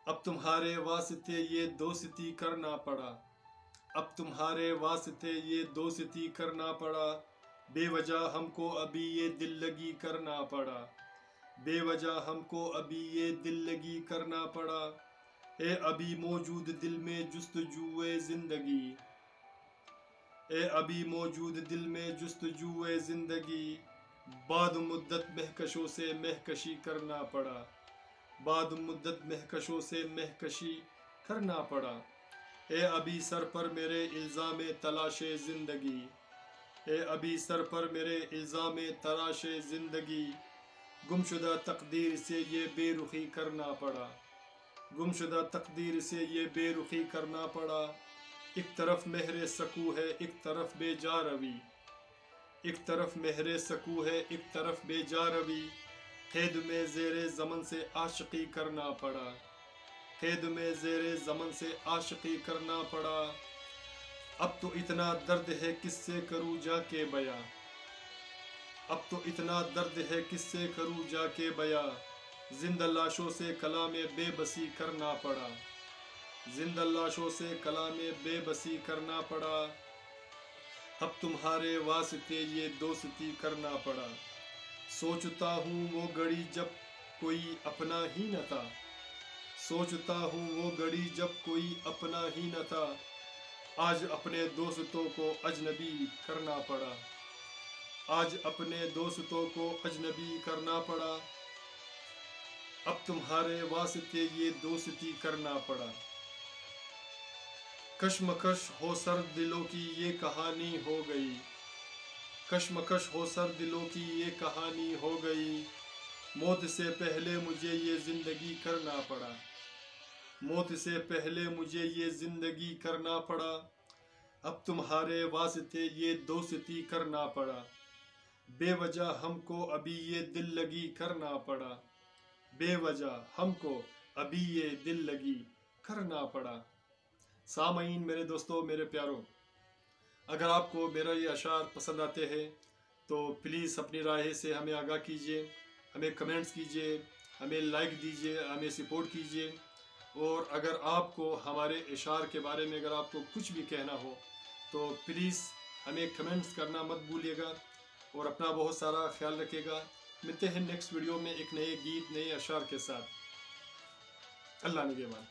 اب تمہارے واسطے یہ دوستی کرنا پڑا، اب تمہارے واسطے یہ دوستی کرنا پڑا، بے وجہ ہم کو ابھی یہ دل لگی کرنا پڑا، بے وجہ ہم کو ابھی یہ دل لگی کرنا پڑا، اے ابھی موجود دل میں جستجوئے زندگی، اے ابھی موجود دل میں جستجوئے زندگی، بعد مدت مہکشوں سے مہکشی کرنا پڑا، بعد مدت مہکشوں سے مہکشی کرنا پڑا، اے ابھی سر پر میرے الزام تلاش زندگی، اے ابھی سر پر میرے الزام تلاش زندگی، گمشدہ تقدیر سے یہ بے رخی کرنا پڑا، گمشدہ تقدیر سے یہ بے رخی کرنا پڑا، ایک طرف مہر سکو ہے ایک طرف بے جا روی، ایک طرف مہر سکو ہے ایک طرف بے جا روی، قید میں زیر زمن سے عاشقی کرنا پڑا، قید میں زیر زمن سے عاشقی کرنا پڑا، اب تو اتنا درد ہے کس سے کروں جا کے بیاں، اب تو اتنا درد ہے کس سے کروں جا کے بیاں، زندہ لاشوں سے کلام بے بسی کرنا پڑا، زندہ لاشوں سے کلام بے بسی کرنا پڑا، اب تمہارے واسطے یہ دوستی کرنا پڑا، سوچتا ہوں وہ گھڑی جب کوئی اپنا ہی نہ تھا، سوچتا ہوں وہ گھڑی جب کوئی اپنا ہی نہ تھا، آج اپنے دوستوں کو اجنبی کرنا پڑا، آج اپنے دوستوں کو اجنبی کرنا پڑا، اب تمہارے واسطے یہ دوستی کرنا پڑا، کشمکش ہو سر دلوں کی یہ کہانی ہو گئی، کشمکش ہو سر دلوں کی یہ کہانی ہو گئی، موت سے پہلے مجھے یہ زندگی کرنا پڑا، موت سے پہلے مجھے یہ زندگی کرنا پڑا، اب تمہارے واسطے یہ دوستی کرنا پڑا، بے وجہ ہم کو ابھی یہ دل لگی کرنا پڑا، بے وجہ ہم کو ابھی یہ دل لگی کرنا پڑا۔ سامعین، میرے دوستوں، میرے پیاروں، اگر آپ کو میرا یہ اشعار پسند آتے ہیں تو پلیز اپنی رائے سے ہمیں آگاہ کیجیے، ہمیں کمنٹس کیجیے، ہمیں لائک دیجیے، ہمیں سپورٹ کیجیے، اور اگر آپ کو ہمارے اشعار کے بارے میں اگر آپ کو کچھ بھی کہنا ہو تو پلیز ہمیں کمنٹس کرنا مت بھولیے گا، اور اپنا بہت سارا خیال رکھیے گا۔ ملتے ہیں نیکسٹ ویڈیو میں ایک نئے گیت، نئے اشعار کے ساتھ۔ اللہ نگہبان۔